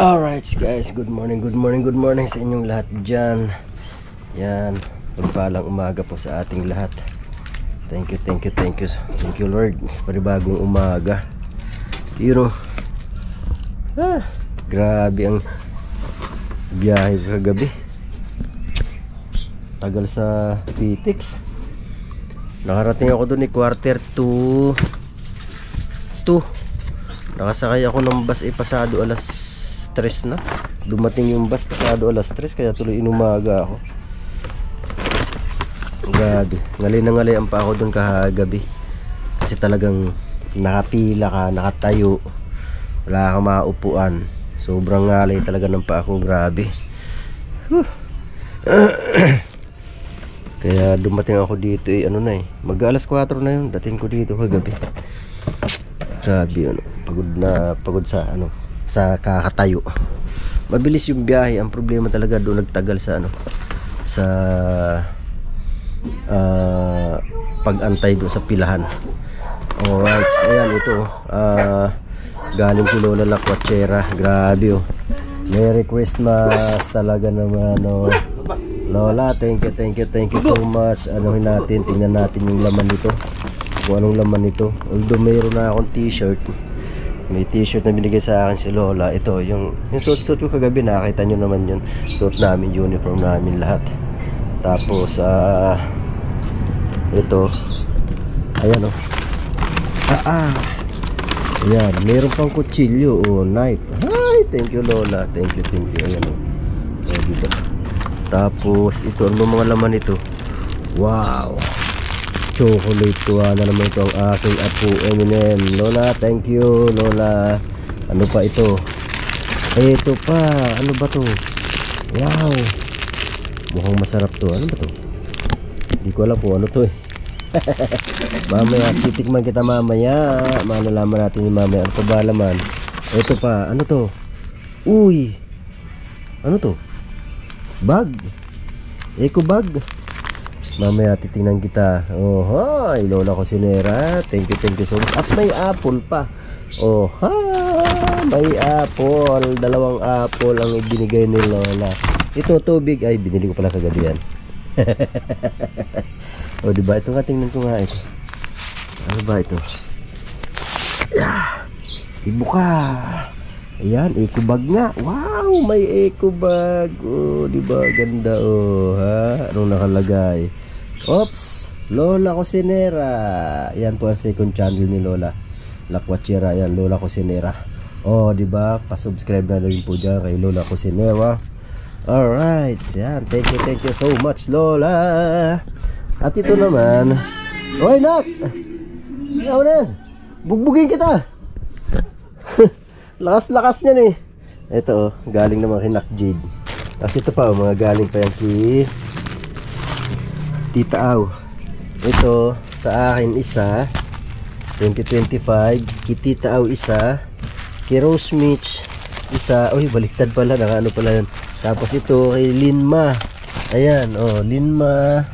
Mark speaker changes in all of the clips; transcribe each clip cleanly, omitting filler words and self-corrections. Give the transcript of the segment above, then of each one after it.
Speaker 1: Alright guys, good morning sa inyong lahat dyan. Yan, pagpalang umaga po sa ating lahat. Thank you Lord sa panibagong umaga. You know, grabe ang biyahe kagabi. Tagal sa Pitix. Nakarating ako doon quarter to 2. Nakasakay ako ng bus pasado alas 3 na. Dumating yung bus pasado alas 3, kaya tuloy inumaga ako. Grabe, ngali pa ako dun kahagabi. Kasi talagang nakapila ka, nakatayo, wala kang maupuan. Sobrang ngalay talaga ng pa ako, grabe. Kaya dumating ako dito mag alas 4 na yun, dating ko dito kagabi. Grabe, pagod sa kakatayo. Mabilis yung biyahe, ang problema talaga doon nagtagal sa sa pag-antay doon sa pilahan. Alright, ayan ito galing kay Lola Lakwachera. Grabe Merry Christmas talaga naman Lola, thank you so much. Anuhin natin, tingnan natin yung laman nito, kung anong laman nito. Although mayroon na akong t-shirt, may t-shirt na binigay sa akin si Lola. Ito, yung suit ko kagabi, nakita nyo naman yun. Suit namin, uniform namin lahat. Tapos, ito, ayan ayan, mayroon pang kutsilyo, knife. Hi, thank you Lola, thank you, ayan dito. Tapos, ito, ano mga laman ito? Wow, chocolate to na naman ito ang aking apo Eminem. Lola, thank you Lola. Ano pa ito? Ito pa, ano ba to? Wow, mukhang masarap to. Ano ba to? Hindi ko alam kung ano to Mamaya, titikman kita mamaya. Malalaman natin yung mamaya. Ano pa ba laman? Ito pa, ano to? Uy, ano to? Bag, eco bag. Mamaya titingnan kita. Hi, Lola Cosinera. Thank you so much. At may apple pa. May apple. 2 apple ang ibinigay ni Lola. Ito tubig. Ay, binili ko pala kagabi yan. Diba? Ito nga, tingnan ko nga ito. Ano ba ito? Ibuka. Ayan, eco bag nga. Wow, may eco bag. Diba? Ganda Anong nakalagay? Oops, Lola Cosinera. Yan po ang second channel ni Lola Lakwachera. Yan, Lola Cosinera. Diba? Pa-subscribe na rin po dyan kay Lola Cosinera. Alright, yan. Thank you so much Lola. At ito naman, oy nak, ikaw na yan, bugbugin kita. Lakas niyan Ito galing naman kay Nak Jade. Tapos ito pa mga galing pa yan kay Tita Aw. Ito sa akin isa 2025, kay Tita Aw isa, kay Rose Mitch isa. Baliktad pala, ano pala yun. Tapos ito kay Linma. Ayan, Linma,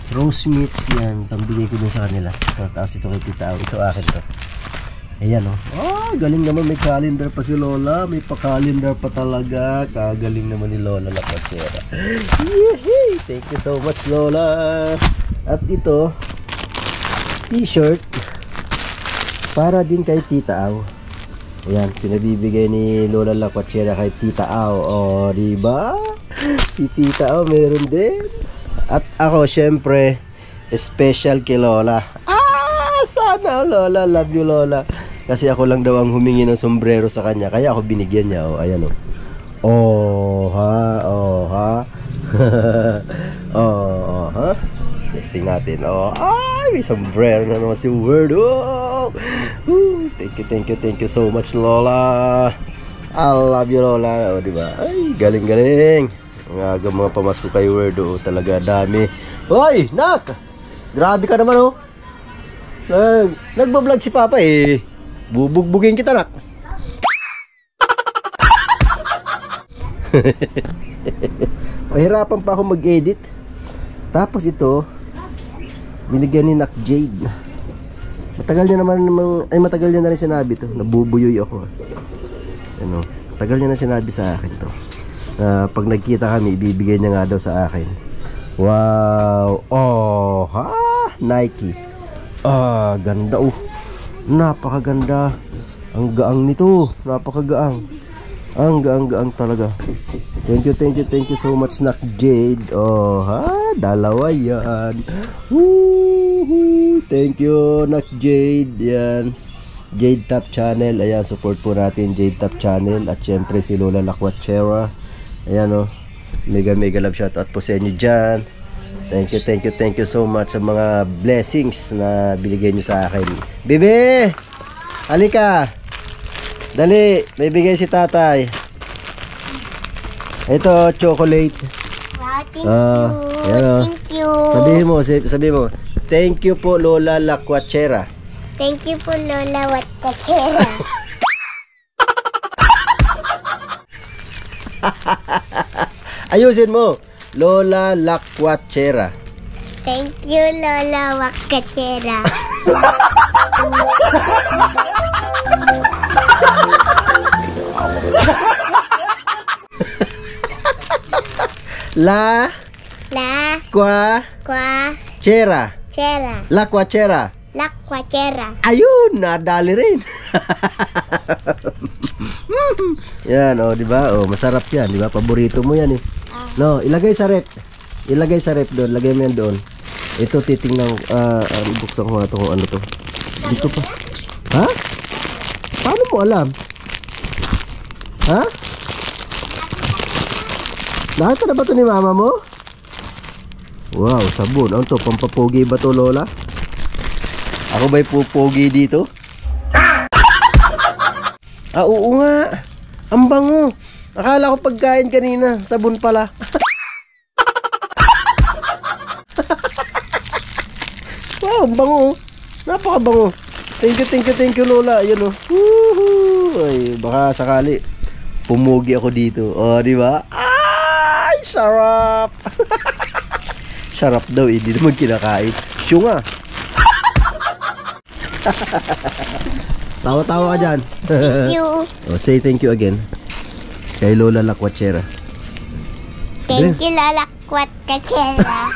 Speaker 1: Rose Mitch, yan, pambigay ko din sa kanila. Tapos ito kay Tita Aw, ito akin to. Ayan galing naman, may calendar pa si Lola. May pa-calendar pa talaga. Kagaling naman ni Lola Lakwachera. Thank you so much Lola. At ito, t-shirt para din kay Tita Aw. Ayan, pinabibigay ni Lola Lakwachera kay Tita Aw. Diba? Si Tita Aw meron din. At ako syempre special kay Lola. Sana Lola, love you Lola. Kasi ako lang daw ang humingi ng sombrero sa kanya, kaya ako binigyan niya. Ayan testing natin. May sombrero na naman si Word. Thank you so much Lola. I love you Lola. Diba? Ay, galing. Mga pamasko kay Word. Talaga dami. Hoy, Nak! Grabe ka naman nagbablog si Papa bubugbugin kita Nak. Mahirapan pa ako mag-edit. Tapos ito binigyan ni Nak Jade. Matagal niya na rin sinabi to. Nabubuyoy ako. Tagal niya na sinabi sa akin to. Pag nagkita kami, ibibigay niya nga daw sa akin. Wow! Oh, ha? Nike. Ganda. Napakaganda. Ang gaang nito. Napakagaang. Ang gaang talaga. Thank you so much, Nak Jade. Oh, ha? Dalawa yan. Woohoo! Thank you, Nak Jade. Yan. Jade Top Channel. Ayan, support po natin Jade Top Channel. At syempre si Lola Lakwachera. Ayan, oh. Mega love shoutout po sa inyo dyan. Thank you so much sa mga blessings na binigay nyo sa akin. Bibi! Halika! Dali! May bigay si tatay. Ito, chocolate.
Speaker 2: Wow, thank you.
Speaker 1: Ayan, oh.
Speaker 2: Thank you.
Speaker 1: Sabi mo, thank you po Lola Lakwachera.
Speaker 2: Thank you po Lola Lakwachera.
Speaker 1: Ayusin mo, Lola Lakwachera.
Speaker 2: Thank you Lola Lakwachera.
Speaker 1: La Kwa Chera. Lakwachera. Ayun, nadali rin. Yan, oh, di ba? Oh, masarap 'yan, di ba? Paborito mo 'yan eh. No, ilagay sa rep. Doon, lagay mo 'yan doon. Ito titingnan buksan ko na to kung ano to. Dito pa. Ha? Paano mo alam? Ha? Nakita na ba ito ni mama mo? Wow, sabon. Ano to? Pampapogi ba to, Lola? Ako ba'y pupogi dito? Oo nga. Ang bango. Akala ko pagkain kanina. Sabon pala. Wow, ang bango. Napakabango. Thank you, Lola. Ayun, oh. Woohoo! Ay, baka sakali pumugi ako dito. Oh, di ba? Ay, sarap. Sarap daw, hindi naman kinakain. Syunga. Tawa-tawa ka dyan.
Speaker 2: Thank you.
Speaker 1: Oh, say thank you again kay Lola Lakwachera.
Speaker 2: Thank you Lola Lakwachera.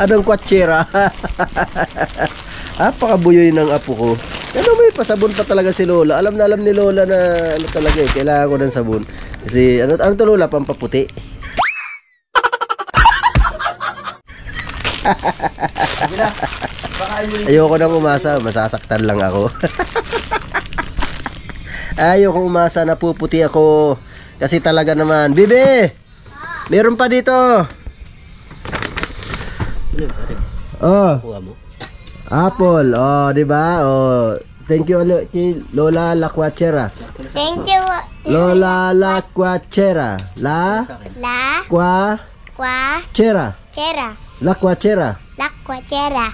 Speaker 1: Anong kwachera? Pakabuyoy ng apo ko. Ano, may pasabon pa talaga si Lola. Alam ni Lola na ano talaga eh, kailangan ko ng sabon. Kasi ano to Lola, pampaputi. Ayoko nang umasa, masasaktan lang ako. Ayoko umasa na puputi ako. Kasi talaga naman, Bibi! Meron pa dito. Oh. Apple. Oh, di ba? Oh, thank you kay Lola Lakwachera.
Speaker 2: Thank you
Speaker 1: Lola Lakwachera. Lakwachera. Lakwachera.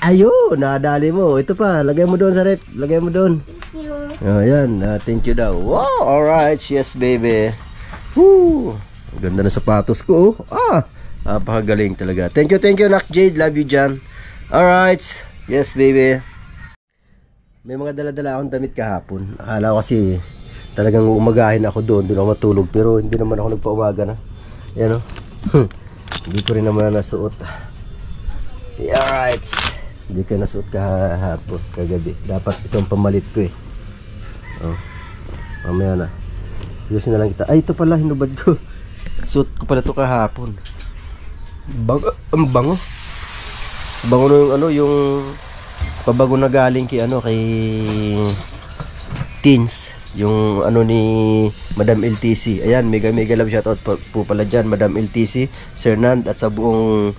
Speaker 1: Ayun, nadali mo. Ito pa, lagay mo doon sa rep. Lagay mo doon.
Speaker 2: Thank you.
Speaker 1: Oh, yan. Thank you daw. Wow, alright. Yes, baby. Woo. Ganda na sapatos ko. Napakagaling talaga. Thank you, Nak Jade. Love you, Jan. Alright. Yes, baby. May mga dala-dala akong damit kahapon. Akala ko kasi talagang umagahin ako doon ako matulog. Pero hindi naman ako nagpaumaga na. Yan, o. Hindi ko rin naman nasuot. Alright. Hindi ko nasuot kahapon, kagabi. Dapat itong pamalit ko eh. Oh. Mamaya na. Yusin na lang kita. Ay, ito pala, hinubad ko. Suot ko pala ito kahapon. Ang bango. Bango na yung ano, yung pabago na galing kay ano, kay Teens. Yung ano ni Madam LTC. Ayan, mega love shoutout po pala dyan, Madam LTC, Sir Nand, at sa buong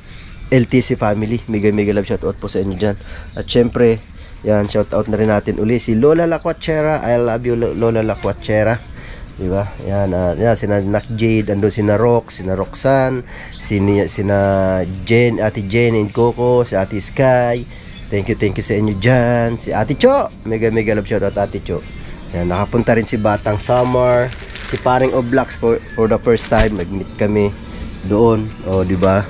Speaker 1: LTC family. Mega love shoutout po sa inyo dyan. At syempre, yan, shoutout na rin natin uli si Lola Lakwachera. I love you, Lola Lakwachera. Diba? Yan, yan, sina Nak Jade, ando sina Rock, sina Roxanne, sina Jen, Ate Jen and Coco, si Ate Sky. Thank you sa inyo dyan. Si Ate Cho, mega love shoutout Ate Cho. Yan, nakapunta rin si Batang Summer, si Paring Oblax for the first time. Nag-meet kami doon. Oh, diba?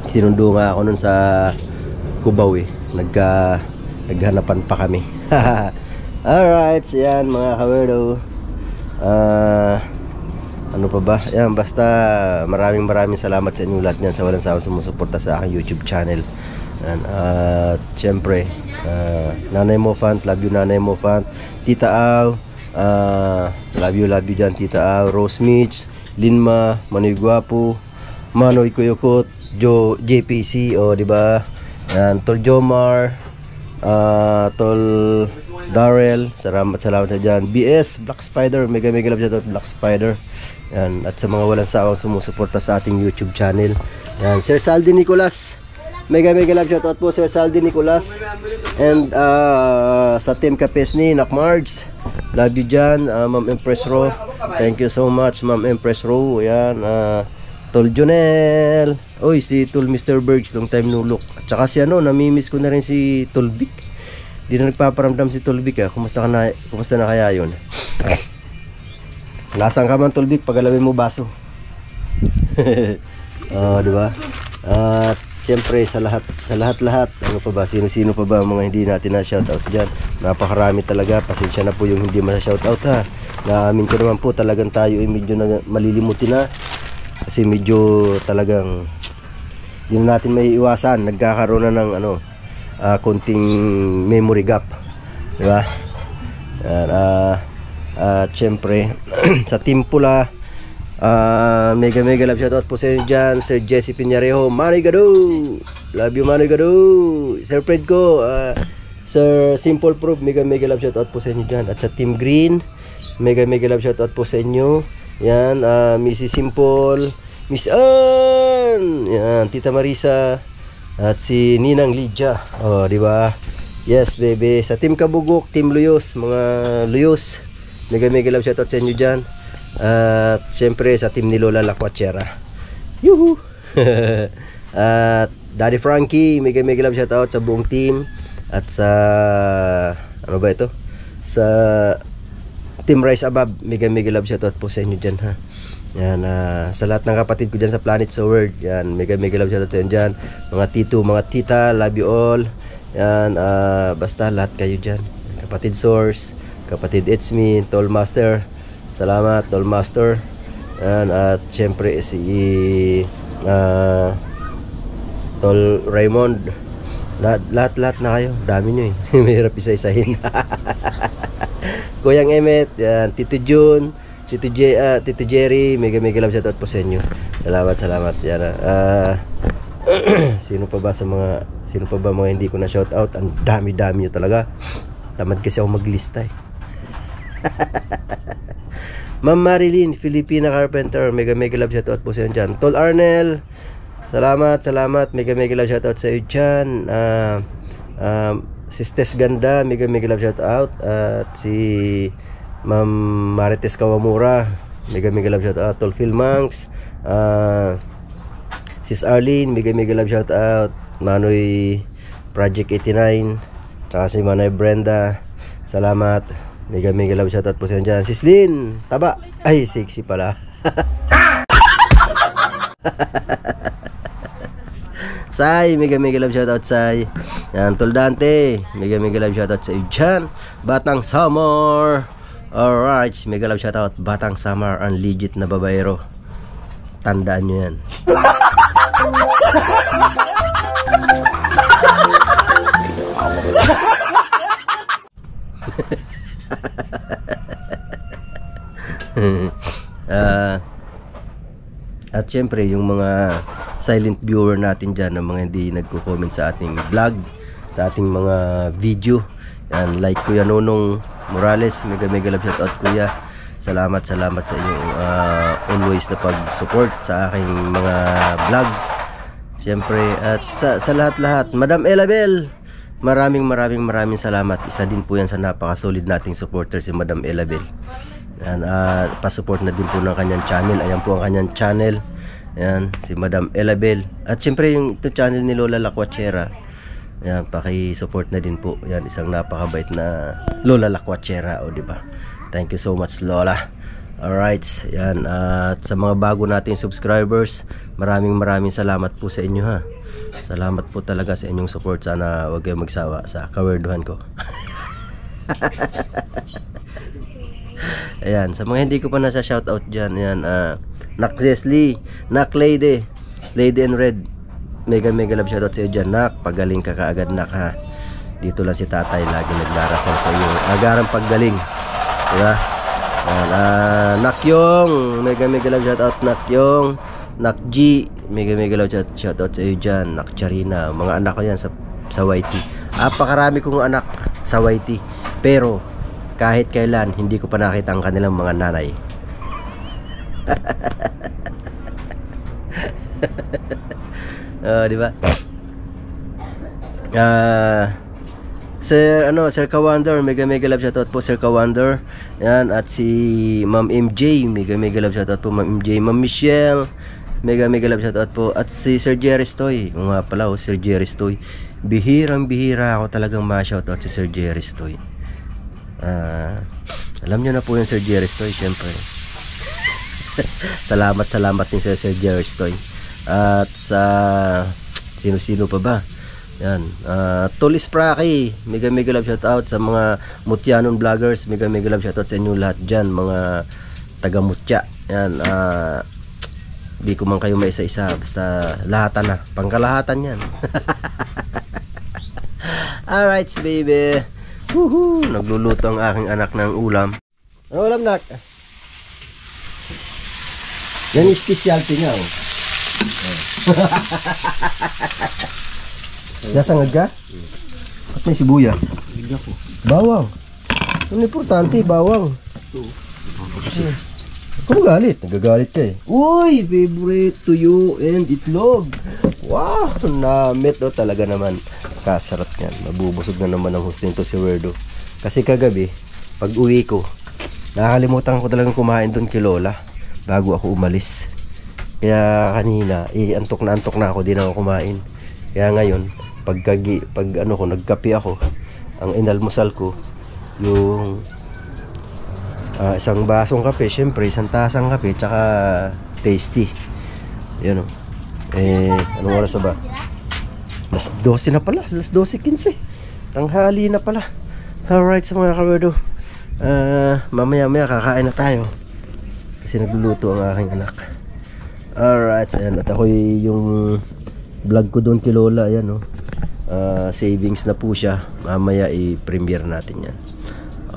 Speaker 1: Sinundo nga ako nun sa Cubao eh. naghanapan pa kami. Alright, so yan mga kawerdo. Ano pa ba? Yan, basta maraming salamat sa inyo lahat niyan sa walang sawang sumusuporta sa aking YouTube channel. Yan, at syempre, Nanay Mofant, love you Nanay Mofant, Tita Au, love you dyan Tita Au, Rose Mitch, Linma, Manoy Guapo, Manoy Kuyukot, JPC, o di ba? Yan, Tol Jomar, Tol Darrell, salamat sa dyan. BS, Black Spider, mega love shout out Black Spider. Yan, at sa mga walang sawang sumusuporta sa ating YouTube channel. Yan, Sir Saldi Nicolas, mega love shout out po Sir Saldi Nicolas. And sa Team Kapesni, Nak Marge, love you dyan. Ma'am Empress Ro, thank you so much Ma'am Empress Ro. Yan, Tol Jonel, oy si Tol Mr. Bergs, long time no look. At saka si namimiss ko na rin si Tol Vic. Di na nagpaparamdam si Tol Vic. Kumusta na kaya yun? Lasang ka man Tol Vic pag alawin mo baso. Di ba? At siyempre sa lahat, ano pa ba, sino pa ba mga hindi natin na shoutout diyan. Napakarami talaga. Pasensya na po yung hindi ma-shoutout ha. Naamin ko naman po talagang tayo ay medyo malilimutin na. Kasi medyo talagang hindi natin may iwasan, nagkakaroon na ng konting memory gap, di ba? At syempre sa Team Pula, mega love shoutout po sa inyo dyan, Sir Jesse Piñarejo, Manny Gado, love you Manny Gado, Sir Fred ko, Sir Simple Proof, mega love shoutout po sa inyo dyan. At sa Team Green, mega love shoutout po sa inyo. Yan, Mrs. Simple, Miss Ann, yan, Tita Marisa, at si Ninang Lydia. Oh, di ba? Yes, baby. Sa Team Kabugok, Team Luyos, mga Luyos, mega love shoutout sa inyo dyan. At syempre sa team ni Lola Lacuachera. Yuhu! At Daddy Frankie, mega love shoutout sa buong team. At sa ano ba ito? Sa Team Rise Above, mega love shoutout po sa inyo dyan ha. Yan, sa lahat ng kapatid ko dyan sa Planet sa World, yan, mega love shoutout sa inyo dyan. Mga tito, mga tita, love you all. Yan, basta lahat kayo dyan. Kapatid Source, kapatid It's Me, Toll Master, salamat Toll Master. Yan, at syempre si Toll Raymond, lahat na kayo, dami nyo eh. Mahirap isa-isahin. Kuyang Emmet, yan, Tito June, Tito Jerry, mega love shoutout po sa inyo. Salamat yan. Sino pa ba mga hindi ko na shoutout? Ang dami nyo talaga. Tamad kasi ako maglista eh. Ma'am Marilyn, Filipina Carpenter, mega love shoutout po sa inyo dyan. Tol Arnel, salamat, mega love shoutout sa iyo dyan. Sisters Ganda, mega love shoutout. At si Ma'am Marites Kawamura, mega love shoutout. Tol Phil Manx, Sis Arlene, mega love shoutout. Manoy Project 89, tsaka si Manay Brenda, salamat, mega love shoutout po sa inyo dyan. Sis Lynn Taba, ay sexy pala. Sai, mega love shoutout Sai. Yan, Tol Dante, mega love shoutout sa iyo dyan. Batang Summer, alright, mega love shoutout Batang Summer, ang legit na babayero. Tandaan nyo yan. At syempre yung mga silent viewer natin dyan, ng mga hindi nagko-comment sa ating vlog, sa ating mga video, yan, like Kuya Nonong Morales, mega love shoutout Kuya. Salamat sa inyong always na pag-support sa aking mga vlogs. Syempre, at sa lahat, Madam Elabel, maraming salamat. Isa din po yan sa napaka-solid nating supporter, si Madam Elabel. Yan, pa-support na din po ng kanyang channel. Ayan po ang kanyang channel. Yan, si Madam Elabel. At syempre yung channel ni Lola Lacuachera. Yan, paki-support na din po. Yan, isang napakabait na Lola Lacuachera, o di ba? Thank you so much Lola. Alright, yan, at sa mga bago nating subscribers, maraming salamat po sa inyo ha. Salamat po talaga sa inyong support. Sana huwag kayong magsawa sa kawerduhan ko. Ayan, sa mga hindi ko pa nasa shoutout dyan, ayan, Nak Zesley, Nak Lady and Red, mega love shoutout sa iyo dyan, Nak. Pagaling ka kaagad, Nak, ha. Dito lang si tatay, lagi nagdarasal sa iyo agarang paggaling, diba? Ayan, Nak Yong, mega love shoutout, Nak Yong. Nak G, mega love shoutout sa iyo dyan. Nak Charina, mga anak ko yan sa YT. Apakarami kong anak sa YT, pero kahit kailan hindi ko pa nakita ang kanilang mga nanay. Di ba? Sir Kawander, mega love shoutout po Sir Kawander. Yan, at si Ma'am MJ, mega love shoutout po Ma'am MJ. Ma'am Michelle, mega love shoutout po. At si Sir Jerry Stoy, nga pala, Sir Jerry Stoy. Bihirang-bihira ako talagang ma-shoutout si Sir Jerry Stoy. Alam nyo na po yung Sir Jerry Stoy, syempre. salamat din sa Sir Jerry Stoy. At sa sino pa ba? Yan, Tulis Praki, mega love shoutout sa mga Mutyanon vloggers, mega love shoutout sa inyo lahat dyan, mga taga Mutya. Yan, di ko man kayo may isa-isa, basta lahatan na, pangkalahatan yan. Alright baby, woohoo, nagluluto ang aking anak ng ulam. Ano ulam, Nak? Yan yung specialty niya, oh. Nasangad ka? At may sibuyas. Bawang. Ang importante, bawang. Kung galit, nagagalit ka eh. Uy, favorite tuyo and itlog. Wow, namit o talaga naman. Kasarap yan. Mabubusog na naman ang hustin to si Werdo. Kasi kagabi, pag uwi ko, nakakalimutan ko talagang kumain doon kay Lola bago ako umalis. Kaya kanina, antok na ako, di na ako kumain. Kaya ngayon, pag nagkape ako, ang inalmusal ko, yung isang basong kape, syempre, isang tasang kape, tsaka tasty. Yan o. Anong oras na ba? Alas 12 na pala, alas 12:15. Tanghali na pala. Alright sa mga kawerdo. Mamaya kakain na tayo. Kasi nagluluto ang aking anak. Alright, ayan. At ako yung vlog ko doon kay Lola, ayan o. Savings na po siya. Mamaya i-premiere natin yan.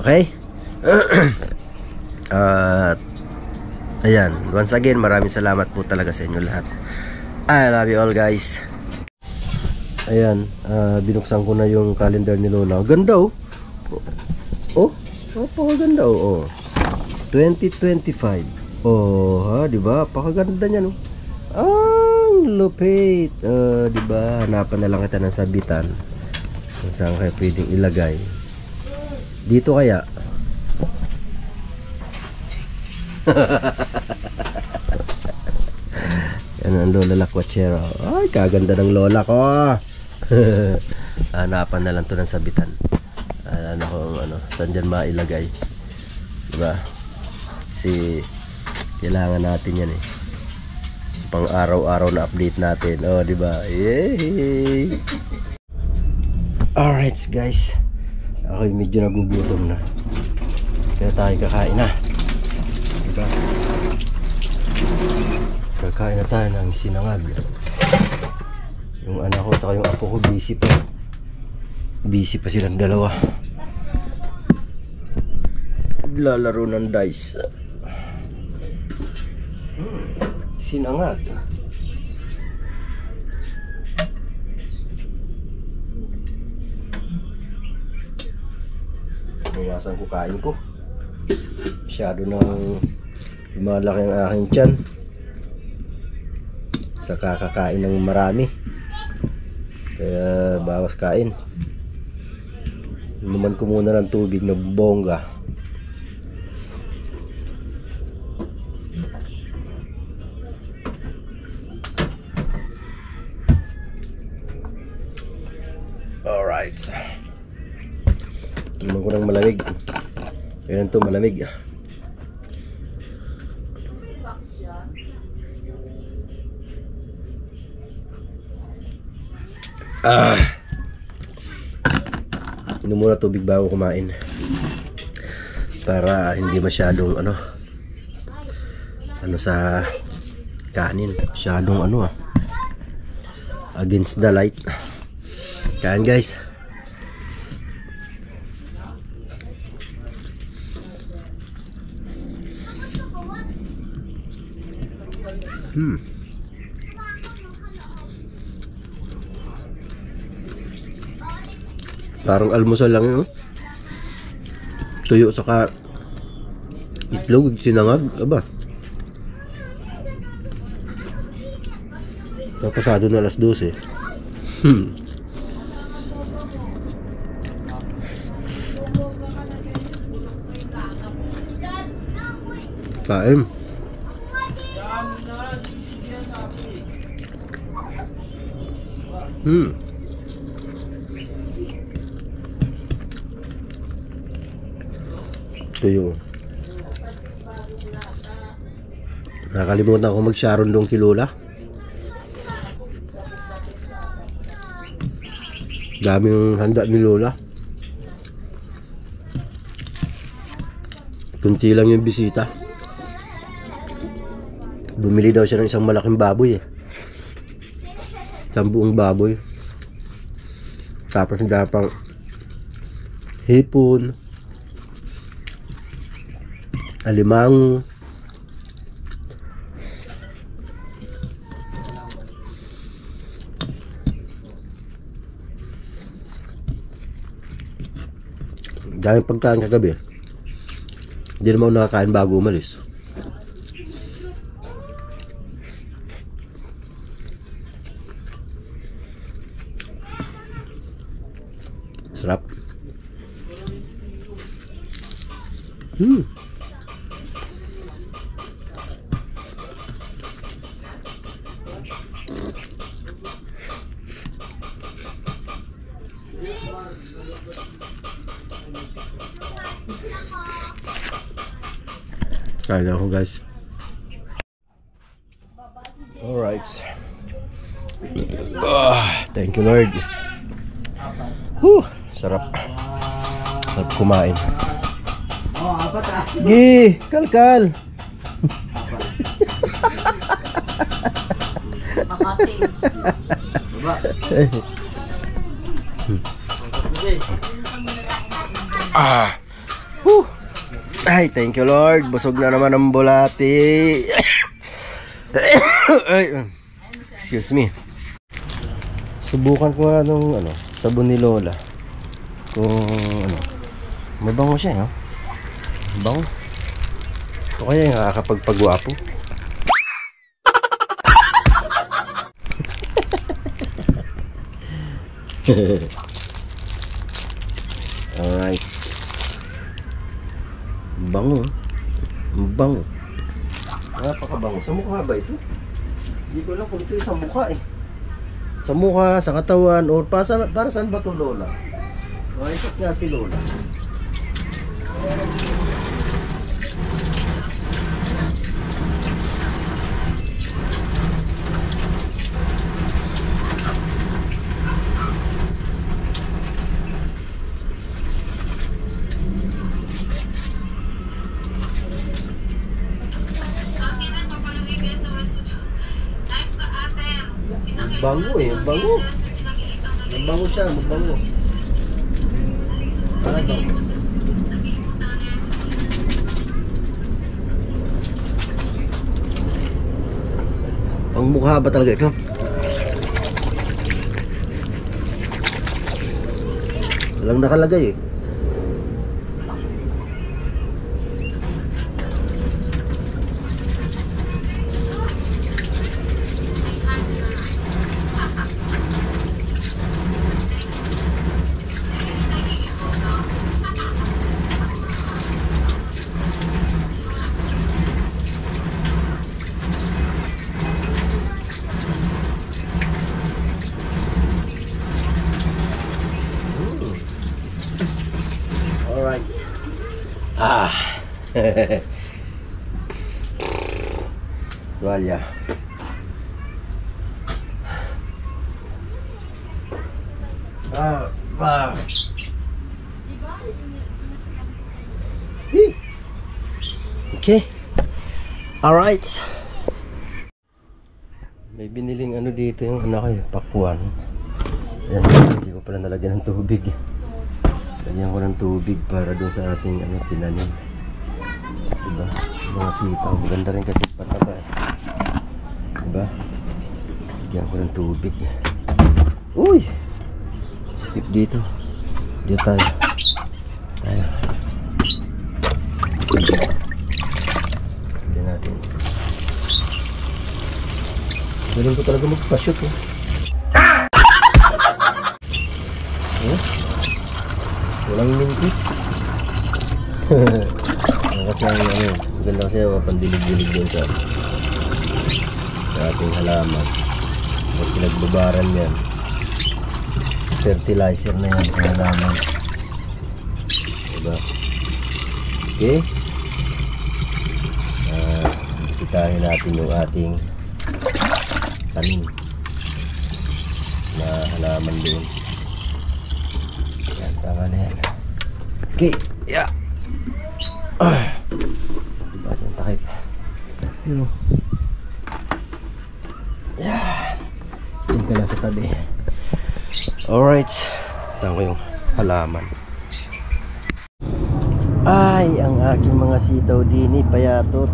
Speaker 1: Okay? At ayan, once again, maraming salamat po talaga sa inyo lahat. I love you all, guys. Ayan, binuksan ko na yung calendar ni Lola. Ganda oh. Oh, napakaganda oh. 2025. Oh, ha, di ba? Pakaganda niya no. Ang lupit. Di ba? Hanapan na lang kita ng sabitan. Kung saan kayo pwedeng ilagay. Dito kaya. Yan ang Lola Lakwachero. Ay, kaganda ng Lola ko. Hanapan na lang to ng sabitan. Saan dyan mailagay, diba? Kasi kailangan natin yan eh, pang araw-araw na update natin. Oh, diba? Yay! Alright guys, ako medyo nagugutom na, kaya tayo kakain na, diba? Kakain na tayo ng sinangag. Yung anak ko saka yung apo ko busy pa silang dalawa, lalaro ng dice. Sinangag. Iwasan ko kain ko. Masyado nang lumalaki ang aking tiyan sa kakakain ng marami. Kaya bawas kain. Inuman ko muna ng tubig na bongga. Alright. Inuman ko ng malamig. Ayan to, malamig. Inom muna tubig bago kumain. Para hindi masyadong ano sa kanin. Masyadong against the light. Kain guys. Parang almusal lang yun. Tuyo saka itlog, sinangag. Aba. Pasado na alas 12. Kain. Tuyo. Nakalimutan ako mag-sharon doon kay Lola. Daming handa ni Lola. Kunti lang yung bisita. Bumili daw siya ng isang malaking baboy Isang buong baboy. Tapos hindi pang hipon, alimango, daming pagkain kagabi. Hindi naman ako nakakain bago umalis. Sarap. Kain ako guys. Alright. Thank you Lord. Sarap. Sarap kumain. Gi, kalkal. Ay, thank you Lord. Busog na naman ang bulati. Excuse me. Subukan ko nga nung sabon ni Lola. Kung mabango siya, bango. O kaya nakakapagpagwapo. Alright. Bango. Bango. Napakabango. Sa mukha ba ito? Hindi ko lang kung ito sa mukha Sa mukha, sa katawan, or para saan ba ito Lola? Ikot nga si Lola. Bango bango. Bango siya, bango. Ang mukha ba talaga ito? Walang nakalagay Alright. Tuwalya. Okay. Alright. May biniling ano dito yung ano kayo, pakwan. Ayan, hindi ko pala nalagyan ng tubig. Lagyan ko ng tubig para dun sa ating ano, tinanim. Diba? Mga sitaw. Maganda rin kasi pataba. Diba? Lagyan ko ng tubig. Uy! Skip dito. Dito tayo. Tayo. Lagyan natin. Galing ko talaga magpa-shoot eh. Walang mintis. Kasi ang ano, maganda kasi yung pandilig-dilig din sa ating halaman. Pag pinagbabaran yan, fertilizer na yan sa halaman. Diba? Okay. Bisitahin natin yung ating tanim na halaman doon. Yan, tama na yan. Okay, yeah. Diba siyang takip? Yun o. Yan. Yun ka lang sa tabi. Alright. Tama ko yung halaman. Ay, ang aking mga sitaw dini payatot.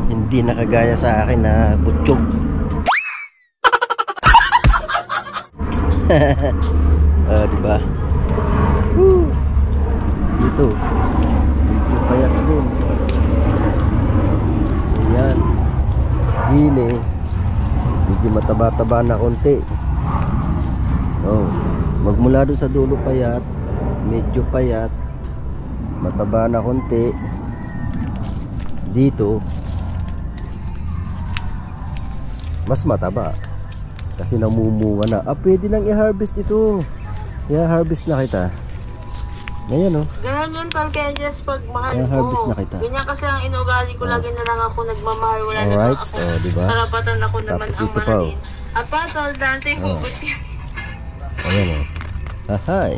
Speaker 1: Hindi nakagaya sa akin na butchog. Diba? Woo! Dito medyo payat din. Ayan. Dini medyo mataba-taba na konti. Oh, magmula doon sa dulo payat, medyo payat, mataba na konti. Dito mas mataba kasi namumunga na. Pwede nang i-harvest ito. I-harvest na kita. Ngayon oh.
Speaker 3: Ganun yun, Tol Kenjes, pag mahal
Speaker 1: I-harvest
Speaker 3: mo.
Speaker 1: na kita.
Speaker 3: Ganyan kasi ang inugali ko, lagi na lang ako nagmamahal. Wala na
Speaker 1: Alright,
Speaker 3: ako.
Speaker 1: so diba?
Speaker 3: Karapatan ako naman
Speaker 1: Tapos
Speaker 3: ang
Speaker 1: ito pa, oh.
Speaker 3: mahalin. Apa, Tol Dante, hugot yan.
Speaker 1: Ayan oh. Ahay.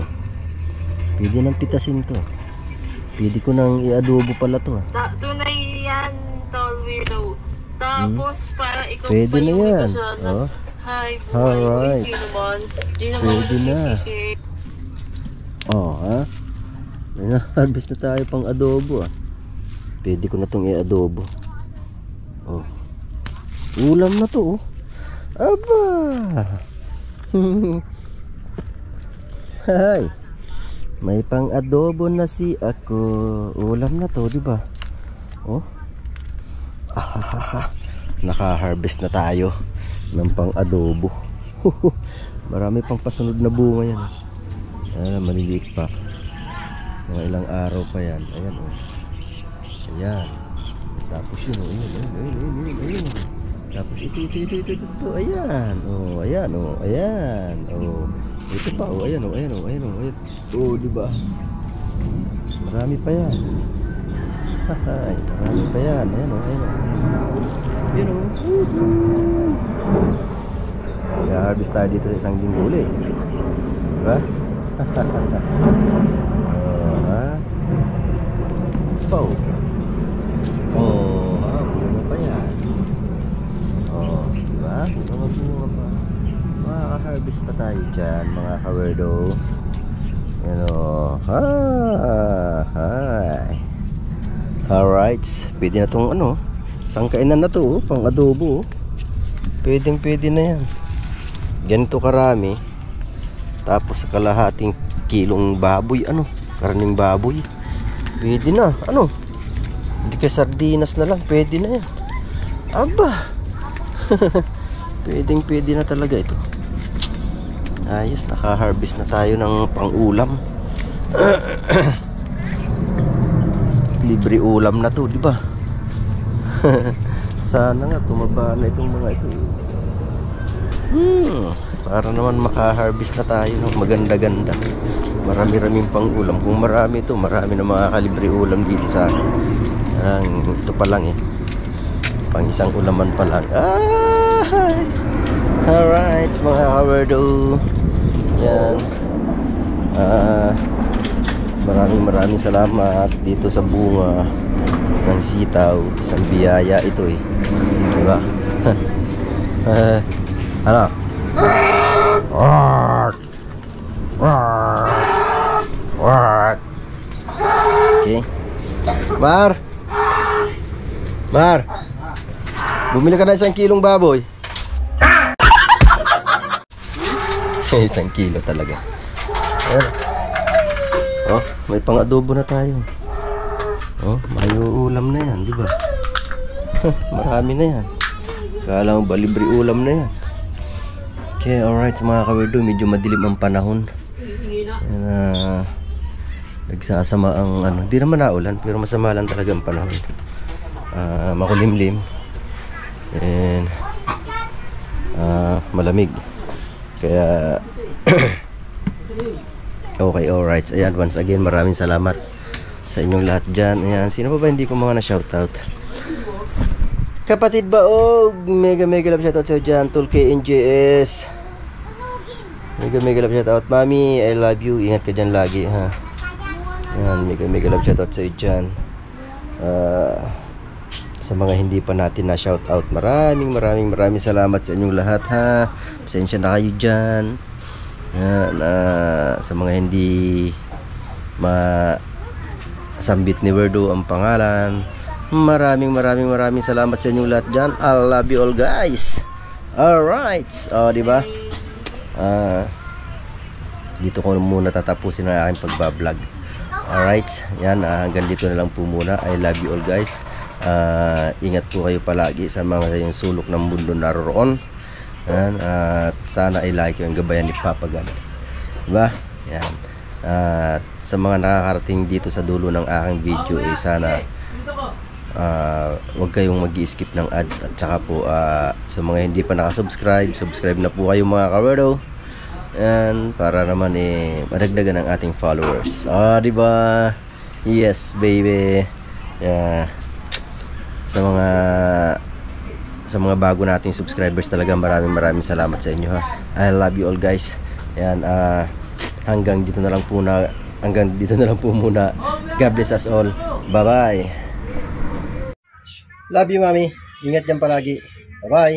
Speaker 1: Pwede nang pitasin to. Pwede ko nang i-adobo pala to.
Speaker 3: Tunay yan, Tol Weirdo. Tapos, para ikaw
Speaker 1: Pwede
Speaker 3: pa
Speaker 1: na
Speaker 3: yung
Speaker 1: yan.
Speaker 3: ito sa
Speaker 1: Oh.
Speaker 3: hi, boy.
Speaker 1: Alright.
Speaker 3: Di naman. Di naman
Speaker 1: Pwede na.
Speaker 3: sisi.
Speaker 1: Oh, ha? May na-harvest na tayo pang adobo ah. Pwede ko na itong i-adobo. Oh. Ulam na to oh. Aba! Hay! May pang adobo na si ako. Ulam na to, di ba? Oh. Naka-harvest na tayo ng pang adobo. Marami pang pasunod na bunga yan. Ayan, maliliit pa. Mga ilang araw pa yan. Ayan oh. Ayan. Tapos yun oh. Ayun. Tapos ito. Ayan. Oh, ayan oh. Ayan. Oh. Ito pa oh. Ayan oh. Ayan. Oh, di ba? Marami pa yan. Hahay. Marami pa yan. Ayan oh. Ayan oh. Nag-harvest tayo dito sa isang linggo ulit. Diba? Ha? Pow. Oh, ha? Bunga pa yan. Oh, diba? Bunga pa. Makaka-harvest pa tayo dyan, mga kawerdo. Yan o. Hi. Alright. Pwede na itong ano, isang kainan na to, pang adobo. Pwede na yan. Ganito karami. Tapos sa kalahating kilong baboy, ano, karning baboy. Pwede na, ano. Hindi kay sardinas na lang, pwede na yan. Aba. Pwede na talaga ito. Ayos, naka-harvest na tayo ng pang-ulam. Libre ulam na to, di ba? Sana nga tumaba na itong mga ito. Para naman maka-harvest na tayo ng maganda-ganda. Marami-raming pang ulam. Kung marami ito, marami na mga kalibre ulam dito sa akin. Ito pa lang eh. Pang isang ulaman pa lang. Ay! Alright, mga kawerdo. Yan. Maraming salamat dito sa bunga ng sitaw. Isang biyaya ito eh. Diba? Ano? Okay. Mar! Bumili ka na 1 kilong baboy. 1 kilo talaga. Ayan. Oh, may pang-adobo na tayo. Oh, may ulam na yan, di ba? Marami na yan. Kala mo ba libre ulam na yan. Okay, alright mga kawerdo, medyo madilim ang panahon. Nagsasama ang ano, di naman naulan, pero masama lang talaga ang panahon. Makulimlim. And malamig. Kaya okay, alright. Ayan, once again, maraming salamat sa inyong lahat dyan. Ayan, sino pa ba hindi ko mga na-shoutout? Kapatid Baog, mega love shoutout sa dyan. Tulke NJS, mega love shoutout. Mami, I love you. Ingat ka dyan lagi, ha. Ayan, mega love shoutout sa dyan. Sa mga hindi pa natin na shoutout, maraming salamat sa inyong lahat, ha. Pasensya na kayo dyan. Ayan, sa mga hindi masambit ni Werdo ang pangalan, maraming salamat sa inyong lahat dyan. I love you all, guys. Alright, diba? Dito ko muna tatapusin ang aking pagbablog. Alright, yan, hanggang dito na lang po muna. I love you all, guys. Ingat po kayo palagi sa mga yung sulok ng mundo naroon. Yan, at sana ay like yung gabayan ni Papa God, diba? Yan. At sa mga nakakarating dito sa dulo ng aking video, sana huwag kayong mag-i-skip ng ads. At saka po sa mga hindi pa nakasubscribe, subscribe na po kayo mga kawerdo. Yan, para naman madagdagan ang ating followers. Diba? Yes, baby. Yeah. Sa mga bago nating subscribers, talaga maraming salamat sa inyo, ha. I love you all, guys. Yan, hanggang dito na lang po muna. God bless us all. Bye bye. Love you, mami. Ingat dyan palagi. Bye bye.